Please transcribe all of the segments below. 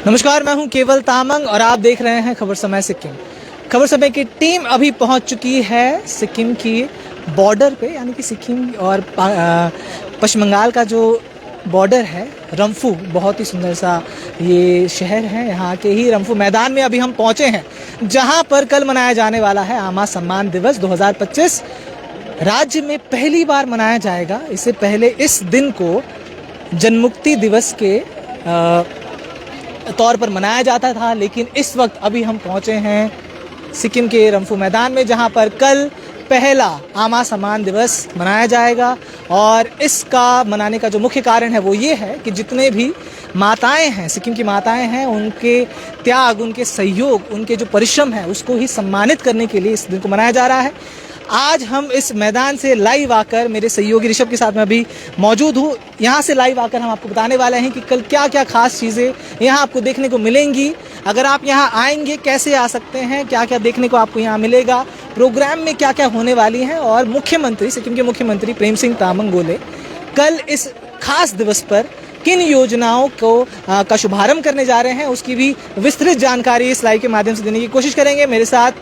नमस्कार, मैं हूं केवल तामंग और आप देख रहे हैं खबर समय सिक्किम। खबर समय की टीम अभी पहुंच चुकी है सिक्किम की बॉर्डर पे, यानी कि सिक्किम और पश्चिम बंगाल का जो बॉर्डर है रंफू, बहुत ही सुंदर सा ये शहर है। यहाँ के ही रंफू मैदान में अभी हम पहुंचे हैं, जहां पर कल मनाया जाने वाला है आमा सम्मान दिवस 2025। राज्य में पहली बार मनाया जाएगा। इससे पहले इस दिन को जनमुक्ति दिवस के तौर पर मनाया जाता था, लेकिन इस वक्त अभी हम पहुंचे हैं सिक्किम के रंफू मैदान में, जहां पर कल पहला आमा सम्मान दिवस मनाया जाएगा। और इसका मनाने का जो मुख्य कारण है वो ये है कि जितने भी माताएं हैं, सिक्किम की माताएं हैं, उनके त्याग, उनके सहयोग, उनके जो परिश्रम है उसको ही सम्मानित करने के लिए इस दिन को मनाया जा रहा है। आज हम इस मैदान से लाइव आकर, मेरे सहयोगी ऋषभ के साथ में अभी मौजूद हूँ, यहाँ से लाइव आकर हम आपको बताने वाले हैं कि कल क्या क्या खास चीज़ें यहाँ आपको देखने को मिलेंगी। अगर आप यहाँ आएंगे कैसे आ सकते हैं, क्या क्या देखने को आपको यहाँ मिलेगा, प्रोग्राम में क्या क्या होने वाली है, और मुख्यमंत्री, सिक्किम के मुख्यमंत्री प्रेम सिंह तामंग गोले कल इस खास दिवस पर किन योजनाओं को का शुभारंभ करने जा रहे हैं, उसकी भी विस्तृत जानकारी इस लाइव के माध्यम से देने की कोशिश करेंगे। मेरे साथ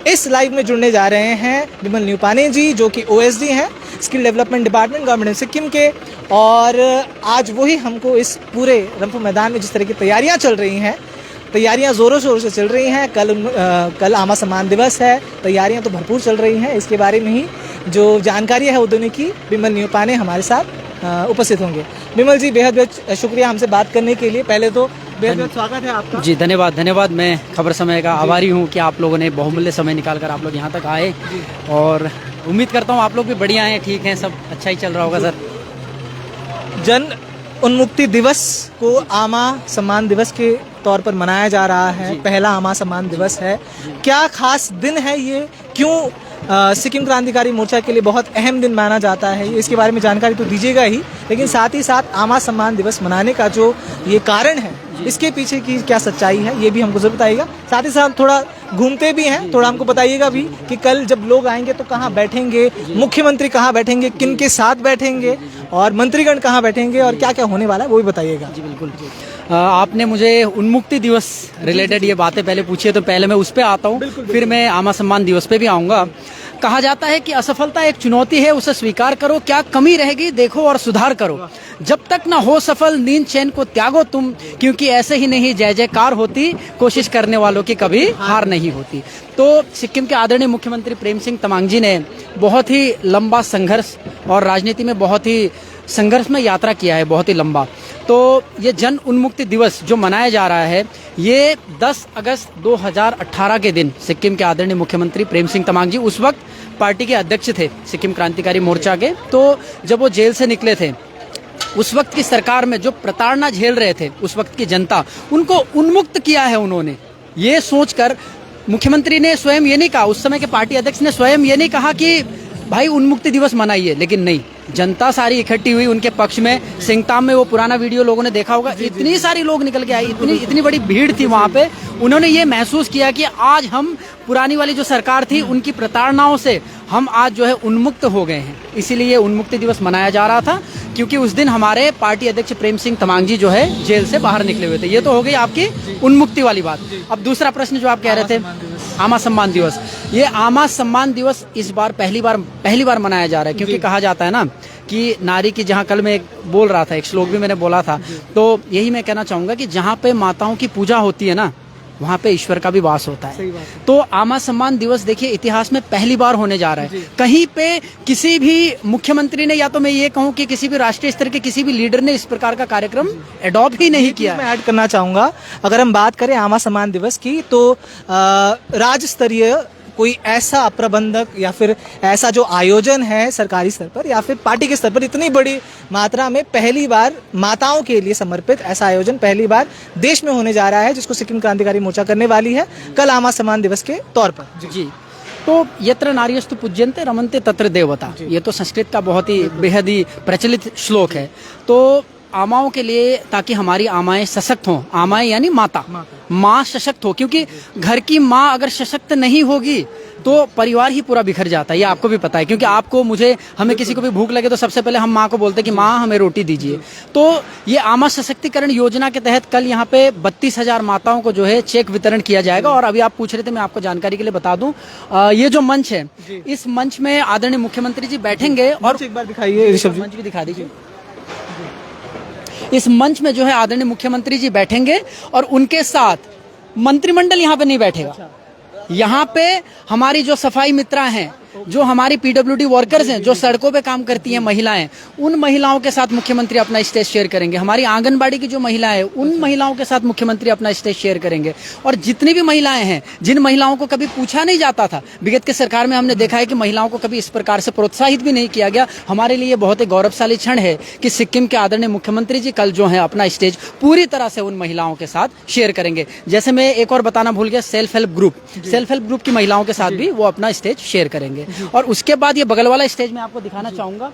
इस लाइव में जुड़ने जा रहे हैं विमल न्यूपाने जी, जो कि OSD हैं, skill development department, government of Sikkim के। और आज वही हमको इस पूरे रंफू मैदान में जिस तरह की तैयारियां चल रही हैं, तैयारियां ज़ोरों शोरों से चल रही हैं। कल आमा सम्मान दिवस है, तैयारियां तो भरपूर चल रही हैं। इसके बारे में ही जो जानकारी है वो देने की विमल न्यूपाने हमारे साथ उपस्थित होंगे। विमल जी, बेहद बेहद शुक्रिया हमसे बात करने के लिए। पहले तो बेहद बेहद स्वागत है आपका। जी धन्यवाद। मैं खबर समय का आभारी हूँ कि आप लोगों ने बहुमूल्य समय निकाल कर आप लोग यहाँ तक आए, और उम्मीद करता हूँ आप लोग भी बढ़िया हैं, ठीक हैं, सब अच्छा ही चल रहा होगा। सर, जन उन्मुक्ति दिवस को आमा सम्मान दिवस के तौर पर मनाया जा रहा है, पहला आमा सम्मान दिवस है। क्या खास दिन है ये, क्यों सिक्किम क्रांतिकारी मोर्चा के लिए बहुत अहम दिन माना जाता है, इसके बारे में जानकारी तो दीजिएगा ही, लेकिन साथ ही साथ आमा सम्मान दिवस मनाने का जो ये कारण है, इसके पीछे की क्या सच्चाई है, ये भी हमको जरूर बताइएगा। साथ ही साथ थोड़ा घूमते भी हैं, थोड़ा हमको बताइएगा भी कि कल जब लोग आएंगे तो कहाँ बैठेंगे, मुख्यमंत्री कहाँ बैठेंगे, किन के साथ बैठेंगे, और मंत्रीगण कहाँ बैठेंगे, और क्या क्या होने वाला है वो भी बताइएगा। जी बिल्कुल। आपने मुझे उन्मुक्ति दिवस रिलेटेड ये बातें पहले पूछी है, तो पहले मैं उस पर आता हूँ, फिर मैं आमा सम्मान दिवस पे भी आऊँगा। कहा जाता है कि असफलता एक चुनौती है, उसे स्वीकार करो, क्या कमी रहेगी देखो और सुधार करो, जब तक ना हो सफल नींद चैन को त्यागो तुम, क्योंकि ऐसे ही नहीं जय जयकार होती, कोशिश करने वालों की कभी हार नहीं होती। तो सिक्किम के आदरणीय मुख्यमंत्री प्रेम सिंह तमांग जी ने बहुत ही लंबा संघर्ष और राजनीति में बहुत ही संघर्ष में यात्रा किया है, बहुत ही लंबा। तो ये जन उन्मुक्ति दिवस जो मनाया जा रहा है, ये 10 अगस्त 2018 के दिन सिक्किम के आदरणीय मुख्यमंत्री प्रेम सिंह तमांग जी उस वक्त पार्टी के अध्यक्ष थे सिक्किम क्रांतिकारी मोर्चा के। तो जब वो जेल से निकले थे, उस वक्त की सरकार में जो प्रताड़ना झेल रहे थे उस वक्त की जनता, उनको उन्मुक्त किया है उन्होंने। ये सोचकर मुख्यमंत्री ने स्वयं ये नहीं कहा, उस समय के पार्टी अध्यक्ष ने स्वयं ये नहीं कहा कि भाई उन्मुक्ति दिवस मनाइए, लेकिन नहीं, जनता सारी इकट्ठी हुई उनके पक्ष में। सिंगताम में वो पुराना वीडियो लोगों ने देखा होगा, इतनी सारी लोग निकल के आए, इतनी बड़ी भीड़ थी वहाँ पे। उन्होंने ये महसूस किया कि आज हम पुरानी वाली जो सरकार थी उनकी प्रताड़नाओं से हम आज जो है उन्मुक्त हो गए हैं, इसीलिए उन्मुक्ति दिवस मनाया जा रहा था, क्योंकि उस दिन हमारे पार्टी अध्यक्ष प्रेम सिंह तमांग जी जो है जेल से बाहर निकले हुए थे। ये तो हो गई आपकी उन्मुक्ति वाली बात। अब दूसरा प्रश्न जो आप कह रहे थे, आमा सम्मान दिवस। ये आमा सम्मान दिवस इस बार पहली बार मनाया जा रहा है, क्योंकि कहा जाता है ना कि नारी की, जहाँ कल मैं बोल रहा था, एक श्लोक भी मैंने बोला था, तो यही मैं कहना चाहूंगा कि जहाँ पे माताओं की पूजा होती है ना, वहाँ पे ईश्वर का भी वास होता है। तो आमा सम्मान दिवस देखिए इतिहास में पहली बार होने जा रहा है। कहीं पे किसी भी मुख्यमंत्री ने, या तो मैं ये कहूँ कि किसी भी राष्ट्रीय स्तर के किसी भी लीडर ने इस प्रकार का कार्यक्रम एडॉप्ट ही नहीं किया। मैं ऐड करना चाहूंगा, अगर हम बात करें आमा सम्मान दिवस की, तो राज्य स्तरीय कोई ऐसा प्रबंधक या फिर ऐसा जो आयोजन है सरकारी स्तर पर या फिर पार्टी के स्तर पर इतनी बड़ी मात्रा में पहली बार माताओं के लिए समर्पित ऐसा आयोजन पहली बार देश में होने जा रहा है, जिसको सिक्किम क्रांतिकारी मोर्चा करने वाली है कल आमा सम्मान दिवस के तौर पर। जी, तो यत्र नार्यस्तु पूज्यन्ते रमन्ते तत्र देवता, ये तो संस्कृत का बहुत ही बेहद ही प्रचलित श्लोक है। तो आमाओं के लिए, ताकि हमारी आमाएं सशक्त हों, आमाएं यानी माता, माँ सशक्त हो, क्योंकि घर की माँ अगर सशक्त नहीं होगी तो परिवार ही पूरा बिखर जाता है, ये आपको भी पता है। क्योंकि आपको, मुझे, हमें किसी को भी भूख लगे तो सबसे पहले हम माँ को बोलते हैं कि माँ हमें रोटी दीजिए। तो ये आमा सशक्तिकरण योजना के तहत कल यहाँ पे 32,000 माताओं को जो है चेक वितरण किया जाएगा। और अभी आप पूछ रहे थे, मैं आपको जानकारी के लिए बता दूं, ये जो मंच है, इस मंच में आदरणीय मुख्यमंत्री जी बैठेंगे। और एक बार दिखाइए ऋषभ जी, मंच भी दिखा दीजिए। इस मंच में जो है आदरणीय मुख्यमंत्री जी बैठेंगे और उनके साथ मंत्रिमंडल यहाँ पे नहीं बैठेगा। यहाँ पे हमारी जो सफाई मित्रा हैं, जो हमारी पीडब्ल्यूडी वर्कर्स हैं, जो सड़कों पे काम करती हैं महिलाएं, उन महिलाओं के साथ मुख्यमंत्री अपना स्टेज शेयर करेंगे। हमारी आंगनबाड़ी की जो महिलाएं हैं, उन महिलाओं के साथ मुख्यमंत्री अपना स्टेज शेयर करेंगे। और जितनी भी महिलाएं हैं, जिन महिलाओं को कभी पूछा नहीं जाता था, विगत के सरकार में हमने देखा है कि महिलाओं को कभी इस प्रकार से प्रोत्साहित भी नहीं किया गया। हमारे लिए बहुत ही गौरवशाली क्षण है कि सिक्किम के आदरणीय मुख्यमंत्री जी कल जो है अपना स्टेज पूरी तरह से उन महिलाओं के साथ शेयर करेंगे। जैसे मैं एक और बताना भूल गया, सेल्फ हेल्प ग्रुप की महिलाओं के साथ भी वो अपना स्टेज शेयर करेंगे। और उसके बाद ये बगल वाला स्टेज में आपको दिखाना चाहूंगा,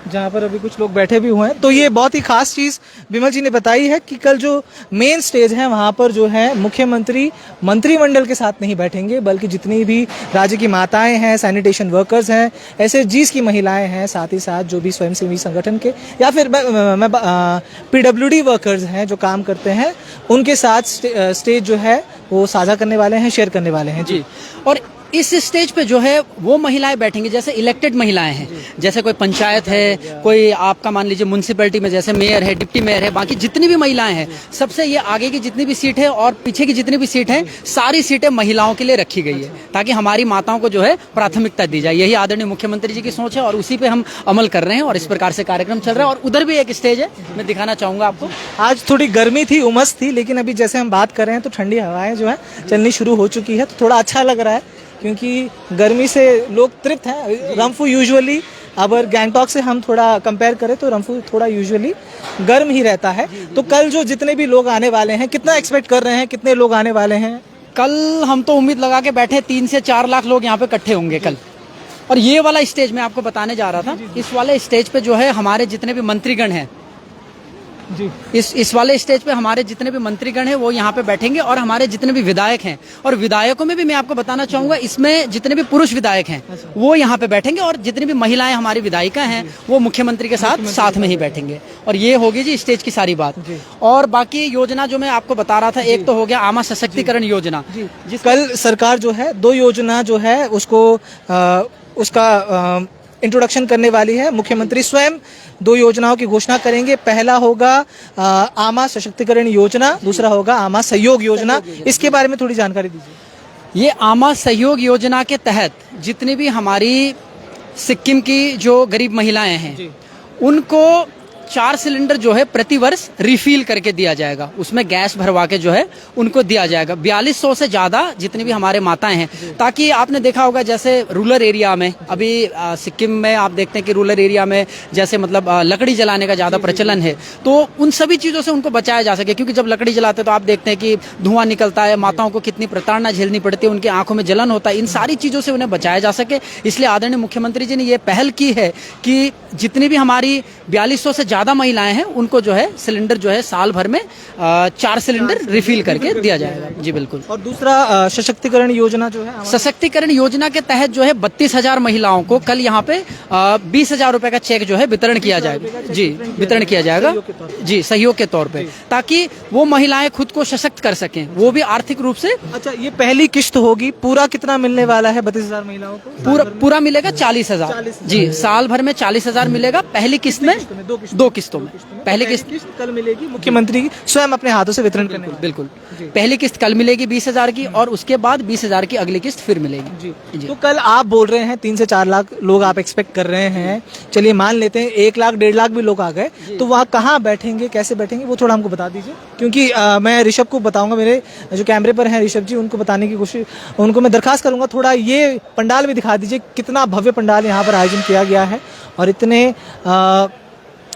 जहाँ पर अभी कुछ लोग बैठे भी हुए हैं। तो ये बहुत ही खास चीज़ विमल जी ने बताई है कि कल जो मेन स्टेज है वहाँ पर जो है मुख्यमंत्री मंत्रिमंडल के साथ नहीं बैठेंगे, बल्कि जितनी भी राज्य की माताएं हैं, सैनिटेशन वर्कर्स हैं, SHGs की महिलाएं हैं, साथ ही साथ जो भी स्वयंसेवी संगठन के या फिर PWD वर्कर्स हैं जो काम करते हैं, उनके साथ स्टेज जो है वो साझा करने वाले हैं, शेयर करने वाले हैं जी। और इस स्टेज पे जो है वो महिलाएं बैठेंगी जैसे इलेक्टेड महिलाएं हैं, जैसे कोई पंचायत है, कोई आपका मान लीजिए म्युनिसिपैलिटी में जैसे मेयर है, डिप्टी मेयर है, बाकी जितनी भी महिलाएं हैं, सबसे ये आगे की जितनी भी सीट है और पीछे की जितनी भी सीट है, सारी सीटें महिलाओं के लिए रखी गई है, ताकि हमारी माताओं को जो है प्राथमिकता दी जाए। यही आदरणीय मुख्यमंत्री जी की सोच है और उसी पे हम अमल कर रहे हैं और इस प्रकार से कार्यक्रम चल रहा है। और उधर भी एक स्टेज है, मैं दिखाना चाहूंगा आपको। आज थोड़ी गर्मी थी, उमस थी, लेकिन अभी जैसे हम बात कर रहे हैं तो ठंडी हवाएं जो है चलनी शुरू हो चुकी है, तो थोड़ा अच्छा लग रहा है, क्योंकि गर्मी से लोग तृप्त हैं। रंफू यूजुअली, अगर गैंगटॉक से हम थोड़ा कंपेयर करें तो रंफू थोड़ा यूजुअली गर्म ही रहता है। तो कल जो जितने भी लोग आने वाले हैं, कितना एक्सपेक्ट कर रहे हैं, कितने लोग आने वाले हैं? कल हम तो उम्मीद लगा के बैठे 3 से 4 लाख लोग यहाँ पे इकट्ठे होंगे कल। और ये वाला स्टेज मैं आपको बताने जा रहा था, इस वाले स्टेज पे जो है हमारे जितने भी मंत्रीगण हैं जी, इस वाले स्टेज पे हमारे जितने भी मंत्रीगण हैं वो यहाँ पे बैठेंगे और हमारे जितने भी विधायक हैं, और विधायकों में भी मैं आपको बताना चाहूंगा, इसमें जितने भी पुरुष विधायक हैं वो यहाँ पे बैठेंगे और जितनी भी महिलाएं हमारी विधायिका हैं वो मुख्यमंत्री के साथ में ही बैठेंगे। और ये होगी जी स्टेज की सारी बात। और बाकी योजना जो मैं आपको बता रहा था, एक तो हो गया आमा सशक्तिकरण योजना, जिस कल सरकार जो है 2 योजना जो है उसका इंट्रोडक्शन करने वाली है। मुख्यमंत्री स्वयं 2 योजनाओं की घोषणा करेंगे। पहला होगा आमा सशक्तिकरण योजना, दूसरा होगा आमा सहयोग योजना। इसके बारे में थोड़ी जानकारी दीजिए। ये आमा सहयोग योजना के तहत जितनी भी हमारी सिक्किम की जो गरीब महिलाएं हैं उनको 4 सिलेंडर जो है प्रति वर्ष रिफिल करके दिया जाएगा, उसमें गैस भरवा के जो है उनको दिया जाएगा। 4200 से ज्यादा जितनी भी हमारे माताएं हैं, ताकि आपने देखा होगा जैसे रूरल एरिया में अभी सिक्किम में आप देखते हैं कि रूरल एरिया में जैसे मतलब लकड़ी जलाने का ज्यादा प्रचलन है, तो उन सभी चीजों से उनको बचाया जा सके। क्योंकि जब लकड़ी जलाते हैं तो आप देखते हैं कि धुआं निकलता है, माताओं को कितनी प्रताड़ना झेलनी पड़ती है, उनकी आंखों में जलन होता है। इन सारी चीजों से उन्हें बचाया जा सके, इसलिए आदरणीय मुख्यमंत्री जी ने ये पहल की है कि जितनी भी हमारी 4200 से ज्यादा महिलाएं हैं उनको जो है सिलेंडर जो है साल भर में 4 सिलेंडर रिफिल करके दिया जाएगा जी। बिल्कुल। और दूसरा सशक्तिकरण योजना जो है, सशक्तिकरण योजना के तहत जो है 32,000 महिलाओं को कल यहाँ पे 20,000 रुपए का चेक जो है वितरण किया जाएगा जी, वितरण किया जाएगा जी, सहयोग के तौर पे, ताकि वो महिलाएं खुद को सशक्त कर सकें, वो भी आर्थिक रूप से। अच्छा, ये पहली किस्त होगी, पूरा कितना मिलने वाला है 32,000 महिलाओं को? पूरा मिलेगा 40,000 जी, साल भर में 40,000 मिलेगा पहली किस्त में, 2 किस्तों में। पहली किस्त कल मिलेगी, मुख्यमंत्री स्वयं अपने हाथों से वितरण करने। बिल्कुल, पहली किस्त कल मिलेगी 20,000 की और उसके बाद 20,000 की अगली किस्त फिर मिलेगी जी। तो कल आप बोल रहे हैं 3 से 4 लाख लोग आप एक्सपेक्ट कर रहे हैं, चलिए मान लेते हैं 1 लाख 1.5 लाख भी लोग आ गए, तो वहाँ कहाँ बैठेंगे, कैसे बैठेंगे, वो थोड़ा हमको बता दीजिए। क्योंकि मैं ऋषभ को बताऊंगा, मेरे जो कैमरे पर हैं ऋषभ जी, उनको बताने की कोशिश, उनको मैं दरखास्त करूंगा थोड़ा ये पंडाल भी दिखा दीजिए, कितना भव्य पंडाल यहाँ पर आयोजन किया गया है और इतने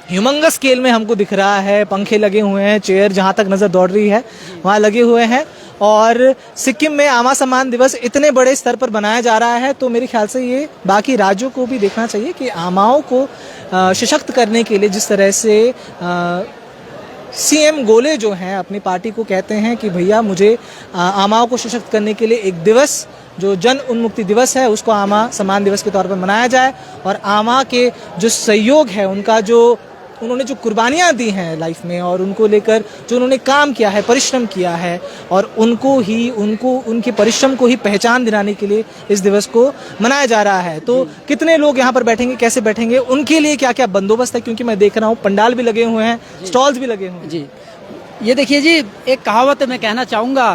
ह्यूमंगस स्केल में हमको दिख रहा है। पंखे लगे हुए हैं, चेयर जहाँ तक नज़र दौड़ रही है वहाँ लगे हुए हैं। और सिक्किम में आमा सम्मान दिवस इतने बड़े स्तर पर बनाया जा रहा है, तो मेरे ख्याल से ये बाकी राज्यों को भी देखना चाहिए कि आमाओं को सशक्त करने के लिए जिस तरह से सीएम गोले जो हैं अपनी पार्टी को कहते हैं कि भैया मुझे आमाओं को सशक्त करने के लिए एक दिवस जो जन उन्मुक्ति दिवस है उसको आमा सम्मान दिवस के तौर पर मनाया जाए, और आमा के जो सहयोग है, उनका जो उन्होंने जो कुर्बानियाँ दी हैं लाइफ में, और उनको लेकर जो उन्होंने काम किया है, परिश्रम किया है, और उनके परिश्रम को ही पहचान दिलाने के लिए इस दिवस को मनाया जा रहा है। तो कितने लोग यहाँ पर बैठेंगे, कैसे बैठेंगे, उनके लिए क्या क्या बंदोबस्त है, क्योंकि मैं देख रहा हूँ पंडाल भी लगे हुए हैं, स्टॉल्स भी लगे हुए हैं। जी, ये देखिए जी, एक कहावत मैं कहना चाहूँगा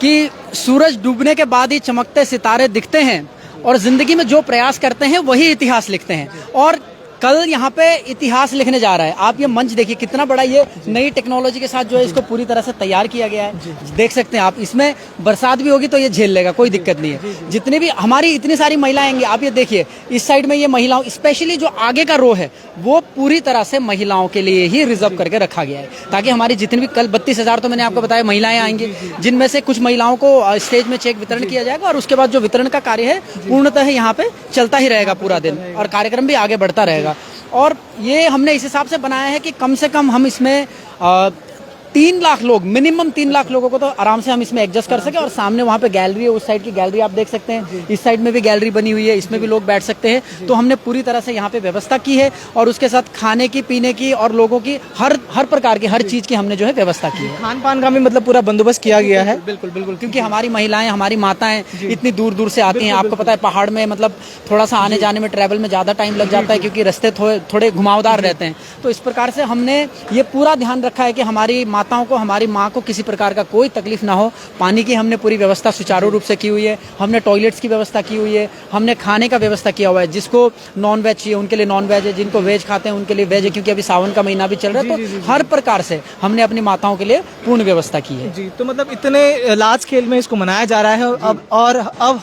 कि सूरज डूबने के बाद ही चमकते सितारे दिखते हैं, और जिंदगी में जो प्रयास करते हैं वही इतिहास लिखते हैं। और कल यहाँ पे इतिहास लिखने जा रहा है। आप ये मंच देखिए कितना बड़ा, ये नई टेक्नोलॉजी के साथ जो है इसको पूरी तरह से तैयार किया गया है। देख सकते हैं आप, इसमें बरसात भी होगी तो ये झेल लेगा, कोई दिक्कत नहीं है। जितनी भी हमारी इतनी सारी महिलाएं आएंगी, आप ये देखिए इस साइड में ये महिलाओं, स्पेशली जो आगे का रो है वो पूरी तरह से महिलाओं के लिए ही रिजर्व करके रखा गया है, ताकि हमारी जितनी भी कल 32,000 तो मैंने आपको बताया महिलाएं आएंगी, जिनमें से कुछ महिलाओं को स्टेज में चेक वितरण किया जाएगा, और उसके बाद जो वितरण का कार्य है पूर्णतः यहाँ पे चलता ही रहेगा पूरा दिन, और कार्यक्रम भी आगे बढ़ता रहेगा। और ये हमने इस हिसाब से बनाया है कि कम से कम हम इसमें 3 लाख लोग, मिनिमम 3 लाख लोगों को तो आराम से हम इसमें एडजस्ट कर सके। और सामने वहाँ पे गैलरी है, उस साइड की गैलरी आप देख सकते हैं, इस साइड में भी गैलरी बनी हुई है, इसमें भी लोग बैठ सकते हैं। तो हमने पूरी तरह से यहाँ पे व्यवस्था की है, और उसके साथ खाने की, पीने की और लोगों की हर प्रकार की, हर चीज की हमने जो है व्यवस्था की है। खान पान का भी मतलब पूरा बंदोबस्त किया गया है। बिल्कुल बिल्कुल, क्योंकि हमारी महिलाएं, हमारी माताएं इतनी दूर दूर से आती हैं। आपको पता है पहाड़ में मतलब थोड़ा सा आने जाने में, ट्रैवल में ज्यादा टाइम लग जाता है, क्योंकि रास्ते थोड़े घुमावदार रहते हैं। तो इस प्रकार से हमने ये पूरा ध्यान रखा है कि हमारी माताओं को, हमारी माँ को किसी प्रकार का कोई तकलीफ ना हो। पानी की हमने पूरी व्यवस्था सुचारू रूप से की हुई है, हमने टॉयलेट्स की व्यवस्था की हुई है, हमने खाने का व्यवस्था किया हुआ है। जिसको नॉन वेज चाहिए उनके लिए नॉन वेज है, जिनको वेज खाते हैं उनके लिए वेज है, क्योंकि अभी सावन का महीना भी चल रहा है। तो हर प्रकार से हमने अपनी माताओं के लिए पूर्ण व्यवस्था की है। जी, तो मतलब इतने लार्ज स्केल में इसको मनाया जा रहा है। अब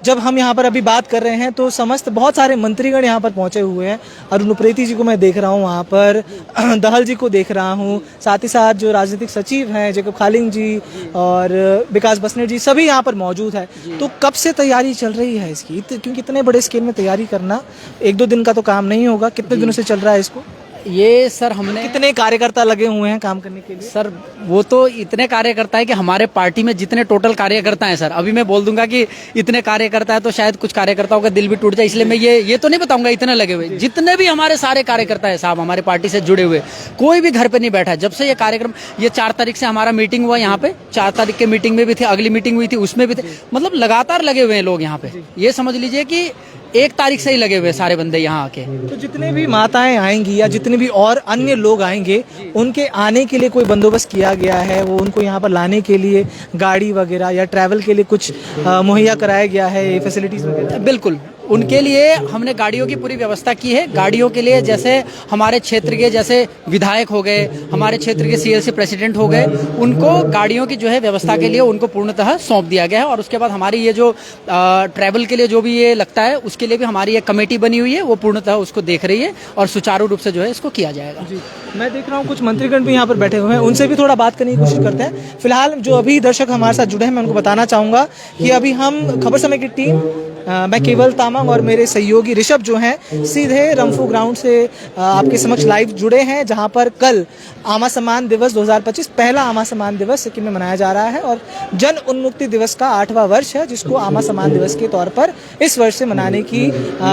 जब हम यहाँ पर अभी बात कर रहे हैं तो समस्त बहुत सारे मंत्रीगण यहाँ पर पहुंचे हुए हैं। अरुण उप्रेती जी को मैं देख रहा हूँ वहाँ पर, दहल जी को देख रहा हूँ, साथ ही साथ जो राजनीतिक सचिव हैं जेकब खालिंग जी और विकास बसनेट जी, सभी यहाँ पर मौजूद है। तो कब से तैयारी चल रही है इसकी, क्योंकि इतने बड़े स्केल में तैयारी करना 1-2 दिन का तो काम नहीं होगा। कितने दिनों से चल रहा है इसको? ये सर हमने, कितने कार्यकर्ता लगे हुए हैं काम करने के लिए? सर वो तो इतने कार्यकर्ता है कि हमारे पार्टी में जितने टोटल कार्यकर्ता हैं सर, अभी मैं बोल दूंगा कि इतने कार्यकर्ता है तो शायद कुछ कार्यकर्ताओं का दिल भी टूट जाए, इसलिए मैं ये तो नहीं बताऊंगा इतने लगे हुए। जितने भी हमारे सारे कार्यकर्ता है साहब, हमारे पार्टी से जुड़े हुए, कोई भी घर पे नहीं बैठा है। जब से ये कार्यक्रम, ये 4 तारीख से हमारा मीटिंग हुआ यहाँ पे, 4 तारीख के मीटिंग में भी थे, अगली मीटिंग हुई थी उसमें भी थे, मतलब लगातार लगे हुए हैं लोग यहाँ पे। ये समझ लीजिए कि 1 तारीख से ही लगे हुए सारे बंदे यहाँ आके। तो जितने भी माताएं आएंगी या जितने भी और अन्य लोग आएंगे, उनके आने के लिए कोई बंदोबस्त किया गया है? वो उनको यहाँ पर लाने के लिए गाड़ी वगैरह या ट्रैवल के लिए कुछ मुहैया कराया गया है, फैसिलिटीज वगैरह? बिल्कुल, उनके लिए हमने गाड़ियों की पूरी व्यवस्था की है। गाड़ियों के लिए जैसे हमारे क्षेत्र के जैसे विधायक हो गए, हमारे क्षेत्र के सीएलसी प्रेसिडेंट हो गए, उनको गाड़ियों की जो है व्यवस्था के लिए उनको पूर्णतः सौंप दिया गया है। और उसके बाद हमारी ये जो ट्रैवल के लिए जो भी ये लगता है, उसके लिए भी हमारी एक कमेटी बनी हुई है, वो पूर्णतः उसको देख रही है और सुचारू रूप से जो है इसको किया जाएगा। जी, मैं देख रहा हूँ कुछ मंत्रीगण भी यहाँ पर बैठे हुए हैं, उनसे भी थोड़ा बात करने की कोशिश करते हैं। फिलहाल जो अभी दर्शक हमारे साथ जुड़े हैं, मैं उनको बताना चाहूँगा कि अभी हम खबर समय की टीम, मैं केवल तामांग और मेरे सहयोगी ऋषभ जो हैं, सीधे रंफू ग्राउंड से आपके समक्ष लाइव जुड़े हैं, जहां पर कल आमा सम्मान दिवस 2025, पहला आमा सम्मान दिवस सिक्किम में मनाया जा रहा है, और जन उन्मुक्ति दिवस का 8वां वर्ष है, जिसको आमा सम्मान दिवस के तौर पर इस वर्ष से मनाने की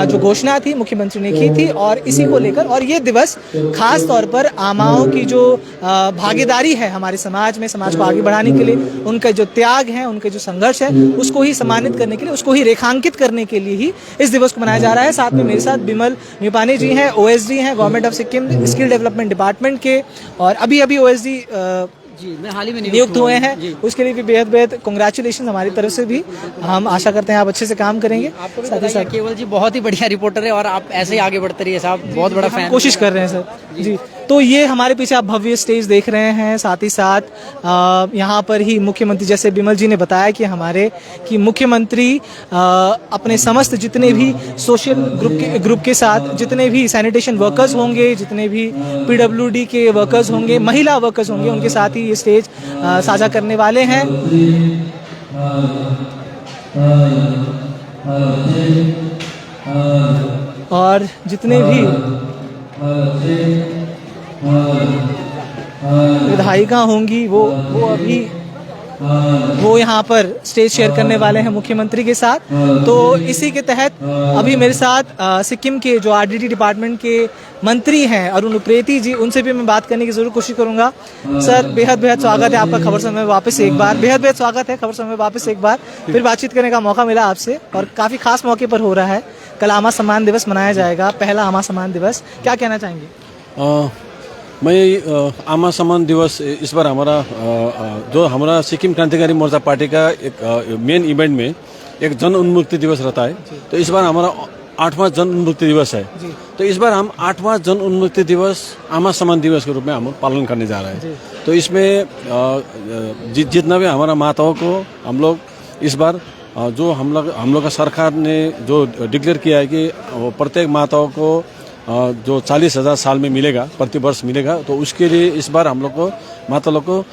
जो घोषणा थी मुख्यमंत्री ने की थी। और इसी को लेकर, और ये दिवस खास तौर पर आमाओं की जो भागीदारी है हमारे समाज में, समाज को आगे बढ़ाने के लिए, उनका जो त्याग है, उनके जो संघर्ष है, उसको ही सम्मानित करने के लिए, उसको ही रेखांकित करने के लिए ही इस दिवस को मनाया जा रहा है। साथ में मेरे साथ बिमल न्यूपानी जी हैं, ओएसडी हैं government of Sikkim skill development department के, और अभी ओएसडी जी मैं हाल ही में नियुक्त हुए हैं। उसके लिए भी बेहद कांग्रेचुलेशन हमारी तरफ से भी। हम आशा करते हैं आप अच्छे से काम करेंगे। आपको भी साथ ही साथ केवल जी बहुत ही बढ़िया रिपोर्टर है, और आप ऐसे ही आगे बढ़ते रहिए साहब, बहुत बड़ा फैन, कोशिश कर रहे हैं सर। जी तो ये हमारे पीछे आप भव्य स्टेज देख रहे हैं, साथ ही साथ यहाँ पर ही मुख्यमंत्री, जैसे बिमल जी ने बताया कि मुख्यमंत्री अपने समस्त जितने भी सोशल ग्रुप के साथ जितने भी सैनिटेशन वर्कर्स होंगे, जितने भी पीडब्ल्यूडी के वर्कर्स होंगे, महिला वर्कर्स होंगे, उनके साथ ही ये स्टेज साझा करने वाले हैं। और जितने भी विधायिका होंगी वो यहाँ पर स्टेज शेयर करने वाले हैं मुख्यमंत्री के साथ। तो इसी के तहत अभी मेरे साथ सिक्किम के जो आरडीडी डिपार्टमेंट के मंत्री हैं अरुण उप्रेती जी, उनसे भी मैं बात करने की जरूर कोशिश करूंगा। सर, बेहद स्वागत है आपका खबर समय में वापस एक बार, बेहद स्वागत है खबर समय में वापस एक बार। फिर बातचीत करने का मौका मिला आपसे और काफी खास मौके पर हो रहा है। कल आमा सम्मान दिवस मनाया जाएगा, पहला आमा सम्मान दिवस, क्या कहना चाहेंगे? मैं आमा सम्मान दिवस इस बार हमारा सिक्किम क्रांतिकारी मोर्चा पार्टी का एक मेन इवेंट में एक जन उन्मुक्ति दिवस रहता है। तो इस बार हमारा 8वां जन उन्मुक्ति दिवस है। तो इस बार हम 8वां जन उन्मुक्ति दिवस आमा सम्मान दिवस के रूप में हम पालन करने जा रहे हैं। तो इसमें जितना भी हमारा माताओं को हम लोग इस बार जो हम लोग का सरकार ने जो डिक्लेयर किया है कि प्रत्येक माताओं को जो 40,000 साल में मिलेगा, प्रति वर्ष मिलेगा, तो उसके लिए इस बार हम लोग को माता लोग को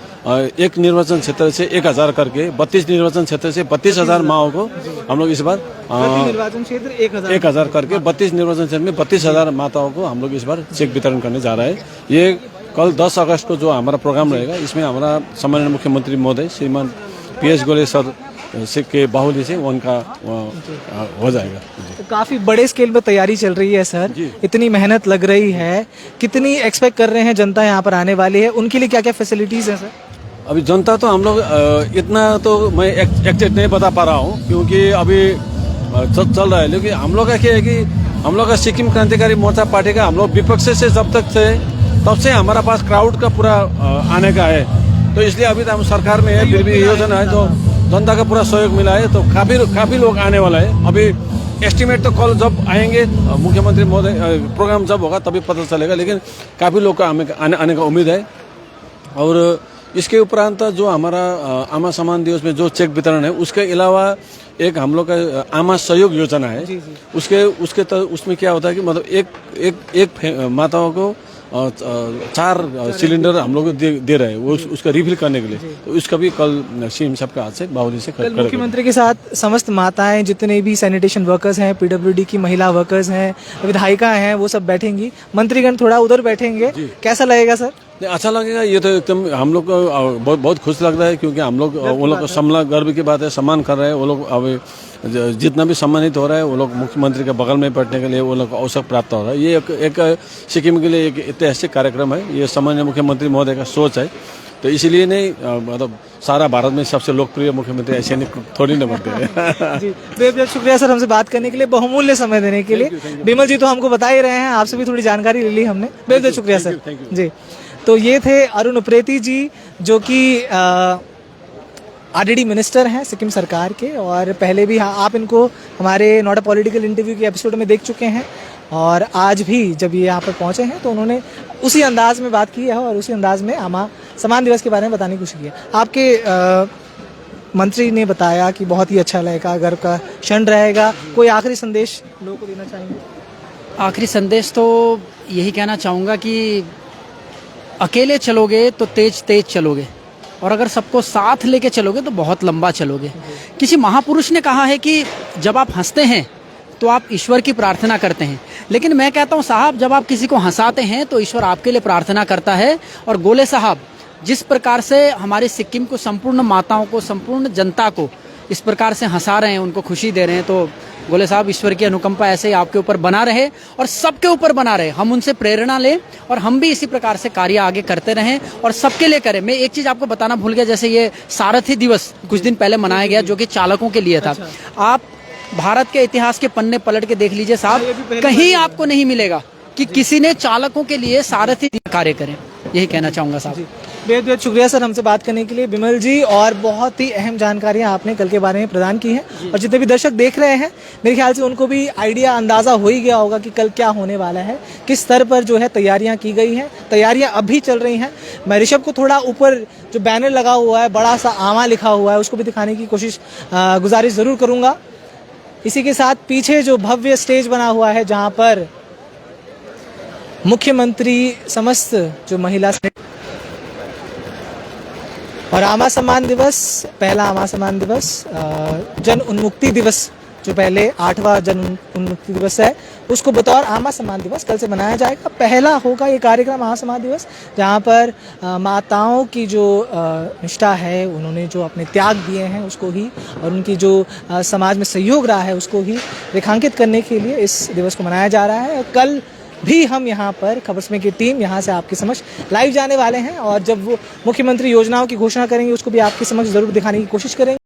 एक निर्वाचन क्षेत्र से 1,000 करके 32 निर्वाचन क्षेत्र से 32,000 माओं को हम लोग इस बार निर्वाचन क्षेत्र 1,000 करके 32 निर्वाचन क्षेत्र में 32,000 माताओं को हम लोग इस बार चेक वितरण करने जा रहे हैं। ये कल 10 अगस्त को जो हमारा प्रोग्राम रहेगा, इसमें हमारा सम्माननीय मुख्यमंत्री महोदय श्रीमान PS गोले सर के बाहुल्य से उनका हो जाएगा। तो काफी बड़े स्केल पर तैयारी चल रही है सर, इतनी मेहनत लग रही है, कितनी एक्सपेक्ट कर रहे हैं जनता यहाँ पर आने वाली है, उनके लिए क्या क्या फैसिलिटीज है सर? अभी जनता तो हम लोग इतना तो मैं एक्जेक्ट नहीं बता पा रहा हूँ, क्योंकि अभी चल रहा है। लेकिन हम लोग का क्या है कि हम लोग का सिक्किम क्रांतिकारी मोर्चा पार्टी का हम लोग विपक्ष से जब तक थे तब से हमारा पास क्राउड का पूरा आने का है। तो इसलिए अभी तो हम सरकार में है, फिर भी योजना है, तो जनता का पूरा सहयोग मिला है। तो काफी लोग आने वाला है। अभी एस्टिमेट तो कल जब आएंगे मुख्यमंत्री महोदय, प्रोग्राम जब होगा तभी पता चलेगा, लेकिन काफी लोग का आने का उम्मीद है। और इसके उपरांत जो हमारा आमा सम्मान दिवस में जो चेक वितरण है, उसके अलावा एक हम लोग का आमा सहयोग योजना है। उसमें क्या होता है कि मतलब एक माताओं को 4 सिलेंडर हम लोग दे रहे हैं, वो उसका रिफिल करने के लिए। तो उसका भी कल सीएम साहब के हाथ से बाहुली से कल मुख्यमंत्री के साथ समस्त माताएं, जितने भी सैनिटेशन वर्कर्स हैं, पीडब्ल्यूडी की महिला वर्कर्स हैं, विधायिका हैं, वो सब बैठेंगी, मंत्रीगण थोड़ा उधर बैठेंगे। कैसा लगेगा सर? अच्छा लगेगा। ये तो एकदम हम लोग को बहुत खुश लग रहा है, क्योंकि हम लोग उन लोग को सम्मान, गर्व की बात है, सम्मान कर रहे हैं। वो लोग अब जितना भी सम्मानित हो रहा है, वो लोग मुख्यमंत्री के बगल में बैठने के लिए वो लोग को अवसर प्राप्त हो रहा है। ये एक सिक्किम के लिए एक ऐतिहासिक कार्यक्रम है। ये सम्माननीय मुख्यमंत्री महोदय का सोच है। तो इसीलिए नहीं, मतलब सारा भारत में सबसे लोकप्रिय मुख्यमंत्री ऐसे नहीं थोड़ी न बनते हैं। बेहद शुक्रिया सर हमसे बात करने के लिए, बहुमूल्य समय देने के लिए। बिमल जी तो हमको बता ही रहे हैं, आपसे भी थोड़ी जानकारी ले ली हमने। बेहद शुक्रिया सर जी। तो ये थे अरुण उप्रेती जी, जो कि आरडीडी मिनिस्टर हैं सिक्किम सरकार के, और पहले भी आप इनको हमारे नॉट अ पॉलिटिकल इंटरव्यू के एपिसोड में देख चुके हैं। और आज भी जब ये यहाँ पर पहुँचे हैं तो उन्होंने उसी अंदाज में बात की है और उसी अंदाज में आमा सम्मान दिवस के बारे में बताने की कोशिश की है। आपके मंत्री ने बताया कि बहुत ही अच्छा लगेगा, गर्व का क्षण रहेगा। कोई आखिरी संदेश लोगों को देना चाहेंगे? आखिरी संदेश तो यही कहना चाहूँगा कि अकेले चलोगे तो तेज चलोगे, और अगर सबको साथ लेके चलोगे तो बहुत लंबा चलोगे। किसी महापुरुष ने कहा है कि जब आप हंसते हैं तो आप ईश्वर की प्रार्थना करते हैं, लेकिन मैं कहता हूं साहब, जब आप किसी को हंसाते हैं तो ईश्वर आपके लिए प्रार्थना करता है। और गोले साहब जिस प्रकार से हमारे सिक्किम को, संपूर्ण माताओं को, संपूर्ण जनता को इस प्रकार से हंसा रहे हैं, उनको खुशी दे रहे हैं, तो गोले साहब ईश्वर की अनुकंपा ऐसे ही आपके ऊपर बना रहे और सबके ऊपर बना रहे। हम उनसे प्रेरणा लें और हम भी इसी प्रकार से कार्य आगे करते रहें और सबके लिए करें। मैं एक चीज आपको बताना भूल गया, जैसे ये सारथी दिवस कुछ दिन पहले मनाया गया, जो कि चालकों के लिए था। आप भारत के इतिहास के पन्ने पलट के देख लीजिए साहब, कहीं आपको नहीं मिलेगा कि किसी ने चालकों के लिए सारथी कार्य करें। यही कहना चाहूंगा साहब। बेहद बेहद शुक्रिया सर हमसे बात करने के लिए बिमल जी, और बहुत ही अहम जानकारियां आपने कल के बारे में प्रदान की हैं। और जितने भी दर्शक देख रहे हैं मेरे ख्याल से उनको भी आइडिया अंदाज़ा हो ही गया होगा कि कल क्या होने वाला है, किस स्तर पर जो है तैयारियां की गई हैं, तैयारियां अभी चल रही हैं। मैं ऋषभ को थोड़ा ऊपर जो बैनर लगा हुआ है, बड़ा सा आमा लिखा हुआ है, उसको भी दिखाने की गुजारिश ज़रूर करूँगा। इसी के साथ पीछे जो भव्य स्टेज बना हुआ है जहाँ पर मुख्यमंत्री समस्त जो महिला और आमा सम्मान दिवस, पहला आमा सम्मान दिवस, जन उन्मुक्ति दिवस जो पहले 8वां जन उन्मुक्ति दिवस है, उसको बतौर आमा सम्मान दिवस कल से मनाया जाएगा। पहला होगा ये कार्यक्रम आमा सम्मान दिवस जहाँ पर माताओं की जो निष्ठा है, उन्होंने जो अपने त्याग दिए हैं उसको ही, और उनकी जो समाज में सहयोग रहा है उसको ही रेखांकित करने के लिए इस दिवस को मनाया जा रहा है। कल भी हम यहाँ पर खबर समय की टीम यहाँ से आपके समक्ष लाइव जाने वाले हैं, और जब वो मुख्यमंत्री योजनाओं की घोषणा करेंगे उसको भी आपके समक्ष जरूर दिखाने की कोशिश करेंगे।